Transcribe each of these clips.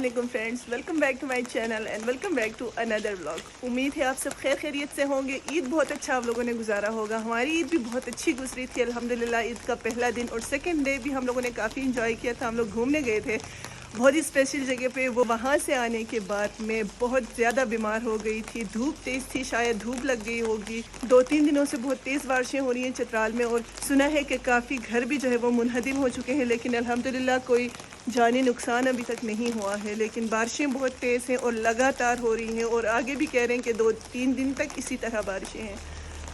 علیکم friends, welcome back to my channel and welcome back to اندر vlog. امید ہے آپ سب خیر خیریت سے ہوں گے۔ عید بہت اچھا آپ لوگوں نے گزارا ہوگا۔ ہماری عید بھی بہت اچھی گزری تھی الحمدللہ۔ عید کا پہلا دن اور سیکنڈ ڈے بھی ہم لوگوں نے کافی انجوائے کیا تھا۔ ہم لوگ گھومنے گئے تھے بہت ہی اسپیشل جگہ پہ۔ وہ وہاں سے آنے کے بعد میں بہت زیادہ بیمار ہو گئی تھی۔ دھوپ تیز تھی، شاید دھوپ لگ گئی ہوگی۔ 2-3 دنوں سے بہت تیز بارشیں ہو رہی ہیں چترال میں، اور سنا ہے کہ کافی گھر بھی جو ہے وہ منہدم ہو چکے ہیں، لیکن الحمدللہ کوئی جانی نقصان ابھی تک نہیں ہوا ہے۔ لیکن بارشیں بہت تیز ہیں اور لگاتار ہو رہی ہیں، اور آگے بھی کہہ رہے ہیں کہ 2-3 دن تک اسی طرح بارشیں ہیں۔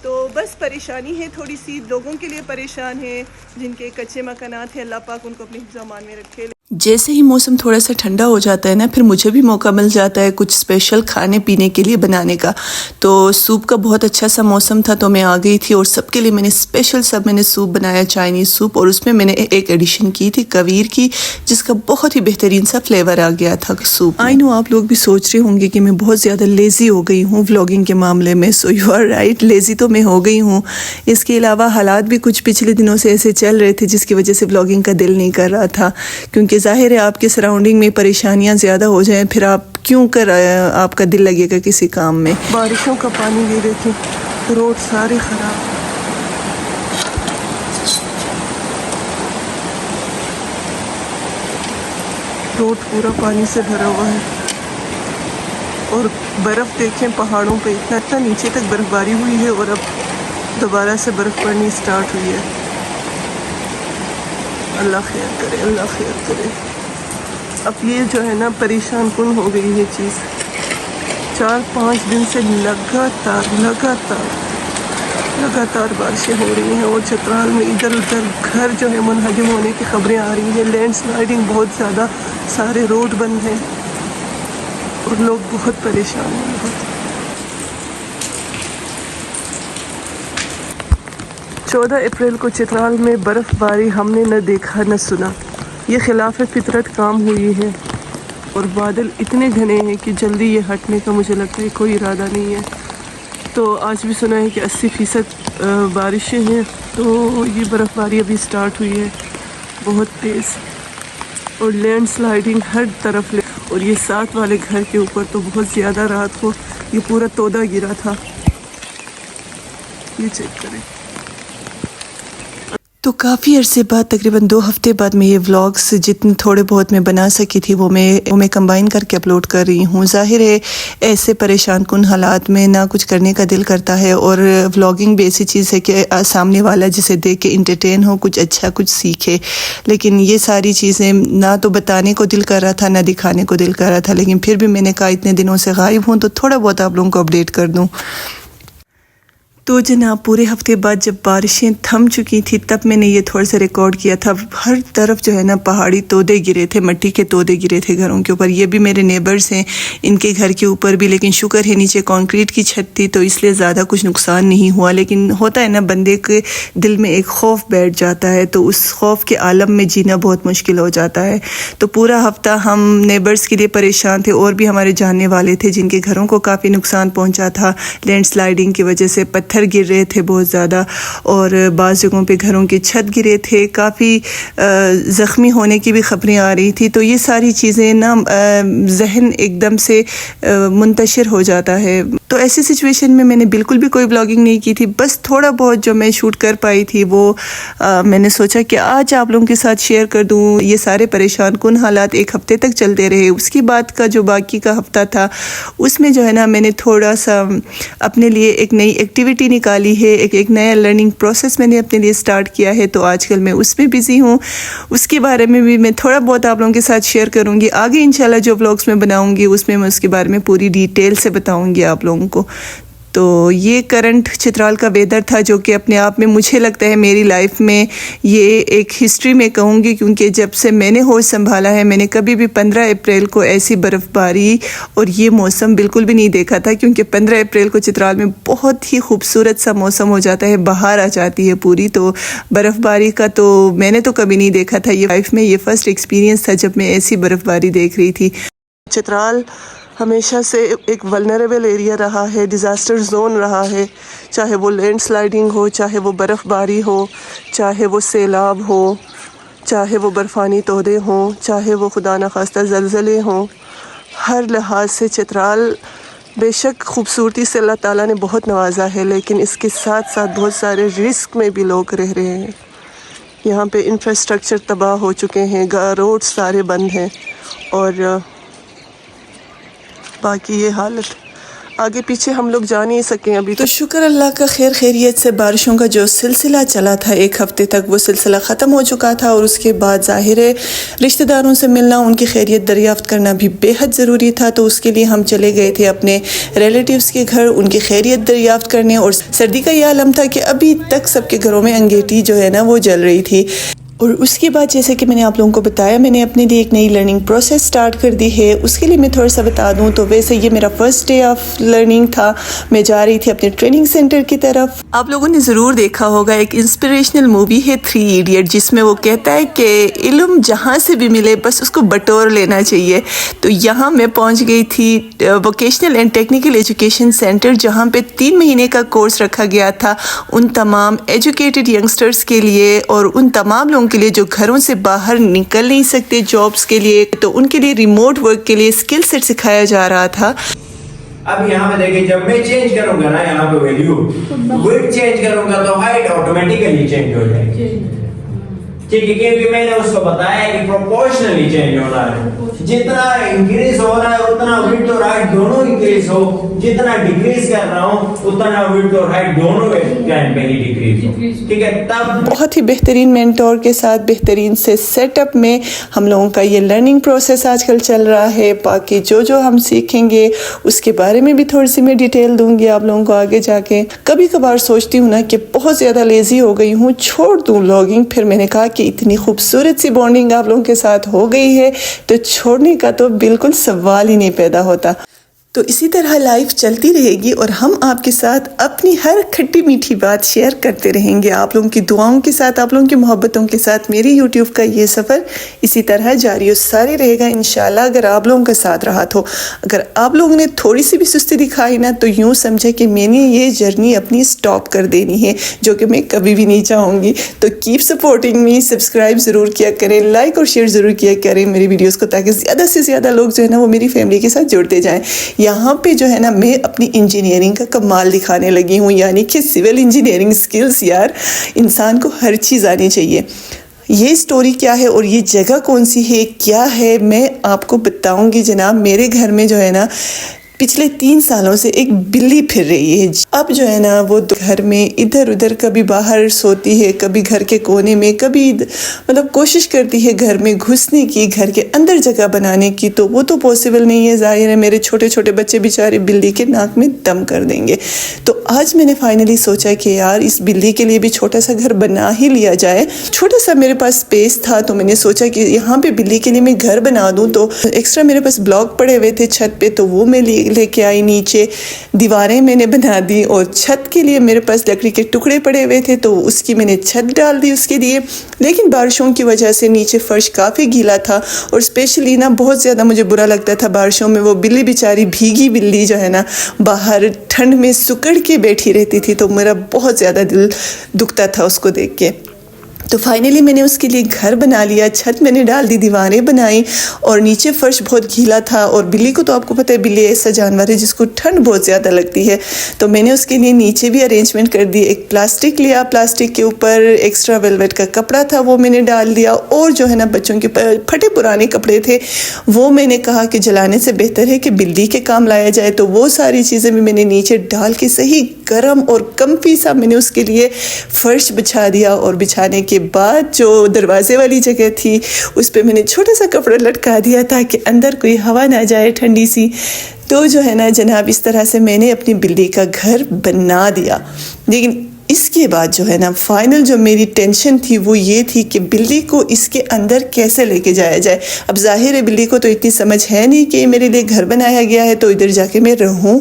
تو بس پریشانی ہے تھوڑی سی، لوگوں کے لیے پریشان ہے جن کے کچے مکانات ہیں، اللہ پاک ان کو اپنے حفظ و امان میں رکھے۔ جیسے ہی موسم تھوڑا سا ٹھنڈا ہو جاتا ہے نا، پھر مجھے بھی موقع مل جاتا ہے کچھ اسپیشل کھانے پینے کے لیے بنانے کا۔ تو سوپ کا بہت اچھا سا موسم تھا، تو میں آ گئی تھی اور سب کے لیے میں نے اسپیشل میں نے سوپ بنایا، چائنیز سوپ، اور اس میں میں نے ایک ایڈیشن کی تھی کویر کی، جس کا بہت ہی بہترین سا فلیور آ گیا تھا سوپ۔ آئی نو آپ لوگ بھی سوچ رہے ہوں گے کہ میں بہت زیادہ لیزی ہو گئی ہوں ولاگنگ کے معاملے میں۔ So you are right, lazy تو میں ہو گئی ہوں۔ اس کے علاوہ حالات بھی کچھ پچھلے دنوں سے ایسے چل رہے تھے جس کی وجہ سے ولاگنگ کا دل نہیں کر رہا تھا، کیونکہ ظاہر ہے آپ کے سراؤنڈنگ میں پریشانیاں زیادہ ہو جائیں، پھر آپ کیوں کر آپ کا دل لگے گا کسی کام میں۔ بارشوں کا پانی یہ دیکھیں، روڈ سارے خراب، روڈ پورا پانی سے بھرا ہوا ہے، اور برف دیکھیں پہاڑوں پہ اتنا نیچے تک برف باری ہوئی ہے، اور اب دوبارہ سے برف پڑنی سٹارٹ ہوئی ہے۔ اللہ خیر کرے، اللہ خیر کرے۔ اب یہ جو ہے نا پریشان کن ہو گئی یہ چیز، 4-5 دن سے لگاتار بارشیں ہو رہی ہیں، اور چترال میں ادھر ادھر گھر جو ہے منہدم ہونے کی خبریں آ رہی ہیں۔ لینڈ سلائڈنگ بہت زیادہ، سارے روڈ بند ہیں اور لوگ بہت پریشان ہیں۔ 14 اپریل کو چترال میں برف باری ہم نے نہ دیکھا نہ سنا۔ یہ خلاف فطرت کام ہوئی ہے، اور بادل اتنے گھنے ہیں کہ جلدی یہ ہٹنے کا مجھے لگتا ہے کوئی ارادہ نہیں ہے۔ تو آج بھی سنا ہے کہ 80% بارشیں ہیں، تو یہ برف باری ابھی سٹارٹ ہوئی ہے بہت تیز، اور لینڈ سلائڈنگ ہر طرف، اور یہ ساتھ والے گھر کے اوپر تو بہت زیادہ رات کو یہ پورا تودا گرا تھا۔ یہ چیک کریں۔ تو کافی عرصے بعد، تقریباً 2 ہفتے بعد، میں یہ ولاگز جتنے تھوڑے بہت میں بنا سکی تھی وہ میں کمبائن کر کے اپلوڈ کر رہی ہوں۔ ظاہر ہے ایسے پریشان کن حالات میں نہ کچھ کرنے کا دل کرتا ہے، اور ولاگنگ بھی ایسی چیز ہے کہ سامنے والا جسے دیکھ کے انٹرٹین ہو، کچھ اچھا کچھ سیکھے۔ لیکن یہ ساری چیزیں نہ تو بتانے کو دل کر رہا تھا، نہ دکھانے کو دل کر رہا تھا، لیکن پھر بھی میں نے کہا اتنے دنوں سے غائب ہوں تو تھوڑا بہت آپ لوگوں کو اپڈیٹ کر دوں۔ تو جناب پورے ہفتے بعد جب بارشیں تھم چکی تھی، تب میں نے یہ تھوڑا سا ریکارڈ کیا تھا۔ ہر طرف جو ہے نا پہاڑی تودے گرے تھے، مٹی کے تودے گرے تھے گھروں کے اوپر۔ یہ بھی میرے نیبرز ہیں، ان کے گھر کے اوپر بھی، لیکن شکر ہے نیچے کنکریٹ کی چھت تھی تو اس لیے زیادہ کچھ نقصان نہیں ہوا۔ لیکن ہوتا ہے نا بندے کے دل میں ایک خوف بیٹھ جاتا ہے، تو اس خوف کے عالم میں جینا بہت مشکل ہو جاتا ہے۔ تو پورا ہفتہ ہم نیبرز کے لیے پریشان تھے، اور بھی ہمارے جاننے والے تھے جن کے گھروں کو کافی نقصان پہنچا تھا لینڈ سلائڈنگ کی وجہ سے۔ پتھر گر رہے تھے بہت زیادہ، اور بعض جگہوں پہ گھروں کے چھت گرے تھے، کافی زخمی ہونے کی بھی خبریں آ رہی تھی۔ تو یہ ساری چیزیں نا ذہن ایک دم سے منتشر ہو جاتا ہے۔ تو ایسی سچویشن میں نے بالکل بھی کوئی ولاگنگ نہیں کی تھی، بس تھوڑا بہت جو میں شوٹ کر پائی تھی وہ میں نے سوچا کہ آج آپ لوگوں کے ساتھ شیئر کر دوں۔ یہ سارے پریشان کن حالات ایک ہفتے تک چلتے رہے۔ اس کے بعد کا جو باقی کا ہفتہ تھا، اس میں جو ہے نا میں نے تھوڑا سا اپنے لیے ایک نئی ایکٹیویٹی نکالی ہے، ایک نیا لرننگ پروسیس میں نے اپنے لیے سٹارٹ کیا ہے۔ تو آج کل میں اس میں بزی ہوں، اس کے بارے میں بھی میں تھوڑا بہت آپ لوگوں کے ساتھ شیئر کروں گی۔ آگے انشاءاللہ جو ولاگس میں بناؤں گی اس میں اس کے بارے میں پوری ڈیٹیل سے بتاؤں گی آپ لوگوں کو۔ تو یہ کرنٹ چترال کا ویدر تھا، جو کہ اپنے آپ میں مجھے لگتا ہے میری لائف میں یہ ایک ہسٹری میں کہوں گی، کیونکہ جب سے میں نے ہوش سنبھالا ہے میں نے کبھی بھی 15 اپریل کو ایسی برف باری اور یہ موسم بالکل بھی نہیں دیکھا تھا۔ کیونکہ 15 اپریل کو چترال میں بہت ہی خوبصورت سا موسم ہو جاتا ہے، بہار آ جاتی ہے پوری۔ تو برف باری کا تو میں نے تو کبھی نہیں دیکھا تھا، یہ لائف میں یہ فرسٹ ایکسپیرینس تھا جب میں ایسی برف باری دیکھ رہی تھی۔ چترال ہمیشہ سے ایک ولنریبل ایریا رہا ہے، ڈیزاسٹر زون رہا ہے، چاہے وہ لینڈ سلائڈنگ ہو، چاہے وہ برف باری ہو، چاہے وہ سیلاب ہو، چاہے وہ برفانی تودے ہوں، چاہے وہ خدا نخواستہ زلزلے ہوں۔ ہر لحاظ سے چترال بے شک خوبصورتی سے اللہ تعالیٰ نے بہت نوازا ہے، لیکن اس کے ساتھ ساتھ بہت سارے رسک میں بھی لوگ رہ رہے ہیں۔ یہاں پہ انفراسٹرکچر تباہ ہو چکے ہیں، روڈ سارے بند ہیں، اور باقی یہ حالت آگے پیچھے ہم لوگ جا نہیں سکیں ابھی تو شکر اللہ کا خیر خیریت سے بارشوں کا جو سلسلہ چلا تھا ایک ہفتے تک وہ سلسلہ ختم ہو چکا تھا، اور اس کے بعد ظاہر ہے رشتہ داروں سے ملنا، ان کی خیریت دریافت کرنا بھی بے حد ضروری تھا، تو اس کے لیے ہم چلے گئے تھے اپنے ریلیٹیوز کے گھر ان کی خیریت دریافت کرنے۔ اور سردی کا یہ عالم تھا کہ ابھی تک سب کے گھروں میں انگیٹھی جو ہے نا وہ جل رہی تھی۔ اور اس کے بعد جیسے کہ میں نے آپ لوگوں کو بتایا، میں نے اپنے لیے ایک نئی لرننگ پروسیس سٹارٹ کر دی ہے۔ اس کے لیے میں تھوڑا سا بتا دوں تو ویسے یہ میرا فرسٹ ڈے آف لرننگ تھا، میں جا رہی تھی اپنے ٹریننگ سینٹر کی طرف۔ آپ لوگوں نے ضرور دیکھا ہوگا ایک انسپریشنل مووی ہے 3 ایڈیٹ، جس میں وہ کہتا ہے کہ علم جہاں سے بھی ملے بس اس کو بٹور لینا چاہیے۔ تو یہاں میں پہنچ گئی تھی vocational and technical education centre, جہاں پہ 3 مہینے کا کورس رکھا گیا تھا ان تمام ایجوکیٹڈ ینگسٹرز کے لیے، اور ان تمام لوگوں کے لیے جو گھروں سے باہر نکل نہیں سکتے جابز کے لیے، تو ان کے لیے ریموٹ ورک کے لیے اسکل سیٹ سکھایا جا رہا تھا۔ اب یہاں پہ دیکھیں جب میں چینج کروں گا نا یہاں پہ ویلیو ویٹ چینج کروں گا تو ہائٹ آٹومیٹیکلی چینج ہو جائے گی، ٹھیک ہے، کیونکہ میں نے اس کو بتایا کہ پروپورشنلی چینج ہونا ہے، جتنا انکریز ہو رہا ہے اتنا ویڈتھ اور ہائٹ دونوں انکریز ہو، جتنا ڈیکریز کر رہا ہوں اتنا ویڈتھ اور ہائٹ دونوں پلان پہ ہی ڈیکریز ہو، ٹھیک ہے۔ تب بہت ہی بہترین مینٹور کے ساتھ بہترین سے سیٹ اپ میں ہم لوگوں کا یہ لرننگ پروسیس آج کل چل رہا ہے۔ باقی جو ہم سیکھیں گے اس کے بارے میں بھی تھوڑی سی میں ڈیٹیل دوں گی آپ لوگوں کو آگے جا کے۔ کبھی کبھار سوچتی ہوں نا کہ بہت زیادہ لیزی ہو گئی ہوں، چھوڑ دوں ولاگنگ، پھر میں نے کہا کہ اتنی خوبصورت سی بانڈنگ آپ لوگوں کے ساتھ ہو گئی ہے تو چھوڑنے کا تو بالکل سوال ہی نہیں پیدا ہوتا۔ تو اسی طرح لائف چلتی رہے گی اور ہم آپ کے ساتھ اپنی ہر کھٹی میٹھی بات شیئر کرتے رہیں گے، آپ لوگوں کی دعاؤں کے ساتھ، آپ لوگوں کی محبتوں کے ساتھ میری یوٹیوب کا یہ سفر اسی طرح جاری و ساری رہے گا انشاءاللہ، اگر آپ لوگوں کا ساتھ رہا تو۔ اگر آپ لوگوں نے تھوڑی سی بھی سستی دکھائی نا تو یوں سمجھے کہ میں نے یہ جرنی اپنی سٹاپ کر دینی ہے، جو کہ میں کبھی بھی نہیں چاہوں گی۔ تو کیپ سپورٹنگ می، سبسکرائب ضرور کیا کریں، لائک اور شیئر ضرور کیا کریں میری ویڈیوز کو، تاکہ زیادہ سے زیادہ لوگ جو ہے نا وہ میری فیملی کے ساتھ جڑتے جائیں۔ یہاں پہ جو ہے نا میں اپنی انجینئرنگ کا کمال دکھانے لگی ہوں، یعنی کہ سول انجینئرنگ سکلز، یار انسان کو ہر چیز آنی چاہیے۔ یہ سٹوری کیا ہے اور یہ جگہ کون سی ہے کیا ہے میں آپ کو بتاؤں گی جناب۔ میرے گھر میں جو ہے نا پچھلے 3 سالوں سے ایک بلی پھر رہی ہے۔ اب جو ہے نا وہ گھر میں ادھر ادھر، کبھی باہر سوتی ہے، کبھی گھر کے کونے میں، کبھی مطلب کوشش کرتی ہے گھر میں گھسنے کی، گھر کے اندر جگہ بنانے کی، تو وہ تو پاسبل نہیں ہے، ظاہر ہے میرے چھوٹے چھوٹے بچے بیچارے بلی کے ناک میں دم کر دیں گے۔ تو آج میں نے فائنلی سوچا کہ یار اس بلی کے لیے بھی چھوٹا سا گھر بنا ہی لیا جائے۔ چھوٹا سا میرے پاس اسپیس تھا تو میں نے سوچا کہ یہاں پہ بلی کے لیے میں گھر بنا دوں۔ تو ایکسٹرا میرے پاس بلاک پڑے ہوئے تھے چھت پہ، تو وہ میں لے کے آئی، نیچے دیواریں میں نے بنا دی، اور چھت کے لیے میرے پاس لکڑی کے ٹکڑے پڑے ہوئے تھے تو اس کی میں نے چھت ڈال دی اس کے لیے۔ لیکن بارشوں کی وجہ سے نیچے فرش کافی گیلا تھا، اور اسپیشلی نا بہت زیادہ مجھے برا لگتا تھا بارشوں میں وہ بلی بیچاری بھیگی بلی جو ہے نا باہر ٹھنڈ میں سکڑ کے بیٹھی رہتی تھی، تو میرا بہت زیادہ دل دکھتا تھا اس کو دیکھ کے۔ تو فائنلی میں نے اس کے لیے گھر بنا لیا، چھت میں نے ڈال دی، دیواریں بنائی، اور نیچے فرش بہت گیلا تھا، اور بلی کو تو آپ کو پتہ ہے بلی ایسا جانور ہے جس کو ٹھنڈ بہت زیادہ لگتی ہے، تو میں نے اس کے لیے نیچے بھی ارینجمنٹ کر دی۔ ایک پلاسٹک لیا، پلاسٹک کے اوپر ایکسٹرا ویلویٹ کا کپڑا تھا وہ میں نے ڈال دیا، اور جو ہے نا بچوں کے پھٹے پرانے کپڑے تھے وہ میں نے کہا کہ جلانے سے بہتر ہے کہ بلی کے کام لایا جائے، تو وہ ساری چیزیں بھی میں نے نیچے ڈال کے صحیح گرم اور کمفی سا میں نے اس کے لیے فرش بچھا دیا، اور بچھانے کے بعد جو دروازے والی جگہ تھی اس پہ میں نے چھوٹا سا کپڑا لٹکا دیا تاکہ اندر کوئی ہوا نہ جائے ٹھنڈی سی۔ تو جو ہے نا جناب اس طرح سے میں نے اپنی بلی کا گھر بنا دیا۔ لیکن اس کے بعد جو ہے نا فائنل جو میری ٹینشن تھی وہ یہ تھی کہ بلی کو اس کے اندر کیسے لے کے جایا جائے۔ اب ظاہر ہے بلی کو تو اتنی سمجھ ہے نہیں کہ میرے لیے گھر بنایا گیا ہے تو ادھر جا کے میں رہوں۔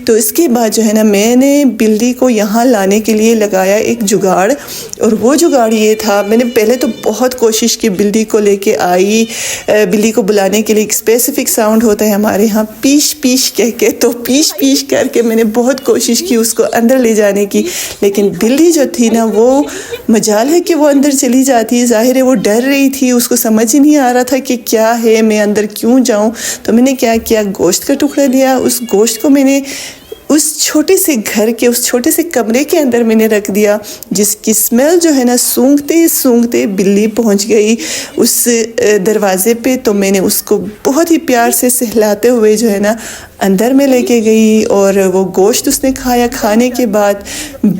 تو اس کے بعد جو ہے نا میں نے بلی کو یہاں لانے کے لیے لگایا ایک جگاڑ، اور وہ جگاڑ یہ تھا، میں نے پہلے تو بہت کوشش کی بلی کو لے کے آئی، بلی کو بلانے کے لیے ایک اسپیسیفک ساؤنڈ ہوتا ہے ہمارے ہاں پیش پیش کہہ کے، تو پیش پیش کر کے میں نے بہت کوشش کی اس کو اندر لے جانے کی، لیکن بلی جو تھی نا وہ مجال ہے کہ وہ اندر چلی جاتی ہے، ظاہر ہے وہ ڈر رہی تھی، اس کو سمجھ ہی نہیں آ رہا تھا کہ کیا ہے، میں اندر کیوں جاؤں. تو میں نے کیا کیا، گوشت کا ٹکڑا لیا، اس گوشت کو میں نے اس چھوٹے سے گھر کے اس چھوٹے سے کمرے کے اندر میں نے رکھ دیا، جس کی اسمیل جو ہے نا سونگتے بلی پہنچ گئی اس دروازے پہ. تو میں نے اس کو بہت ہی پیار سے سہلاتے ہوئے جو ہے نا اندر میں لے کے گئی، اور وہ گوشت اس نے کھایا. کھانے کے بعد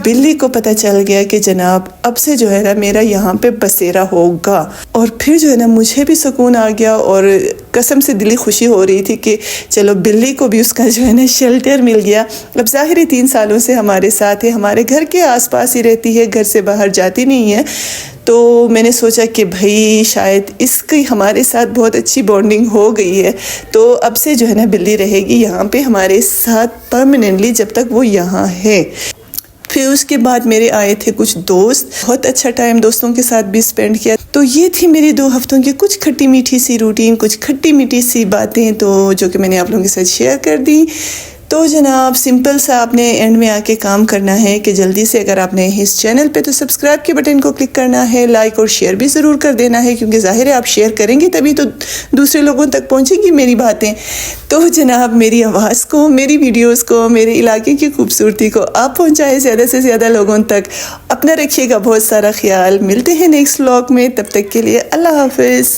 بلی کو پتہ چل گیا کہ جناب اب سے جو ہے نا میرا یہاں پہ بسیرا ہوگا. اور پھر جو ہے نا مجھے بھی سکون آ گیا، اور قسم سے دلی خوشی ہو رہی تھی کہ چلو بلی کو بھی اس کا جو ہے نا شیلٹر مل گیا. اب ظاہر 3 سالوں سے ہمارے ساتھ ہے، ہمارے گھر کے آس پاس ہی رہتی ہے، گھر سے باہر جاتی نہیں ہے. تو میں نے سوچا کہ بھائی شاید اس کی ہمارے ساتھ بہت اچھی بانڈنگ ہو گئی ہے، تو اب سے جو ہے نا بلی رہے گی یہاں پہ ہمارے ساتھ پرماننٹلی جب تک وہ یہاں ہے. پھر اس کے بعد میرے آئے تھے کچھ دوست، بہت اچھا ٹائم دوستوں کے ساتھ بھی اسپینڈ کیا. تو یہ تھی میری 2 ہفتوں کی کچھ کھٹی میٹھی سی روٹین، کچھ کھٹی میٹھی سی باتیں، تو جو کہ میں نے آپ لوگوں کے ساتھ شیئر کر دی. تو جناب سمپل سا آپ نے اینڈ میں آ کے کام کرنا ہے کہ جلدی سے اگر آپ نے اس چینل پہ تو سبسکرائب کے بٹن کو کلک کرنا ہے، لائک اور شیئر بھی ضرور کر دینا ہے، کیونکہ ظاہر ہے آپ شیئر کریں گے تبھی تو دوسرے لوگوں تک پہنچیں گی میری باتیں. تو جناب میری آواز کو، میری ویڈیوز کو، میرے علاقے کی خوبصورتی کو آپ پہنچائیں زیادہ سے زیادہ لوگوں تک. اپنا رکھیے گا بہت سارا خیال. ملتے ہیں نیکسٹ ولاگ میں، تب تک کے لیے اللہ حافظ.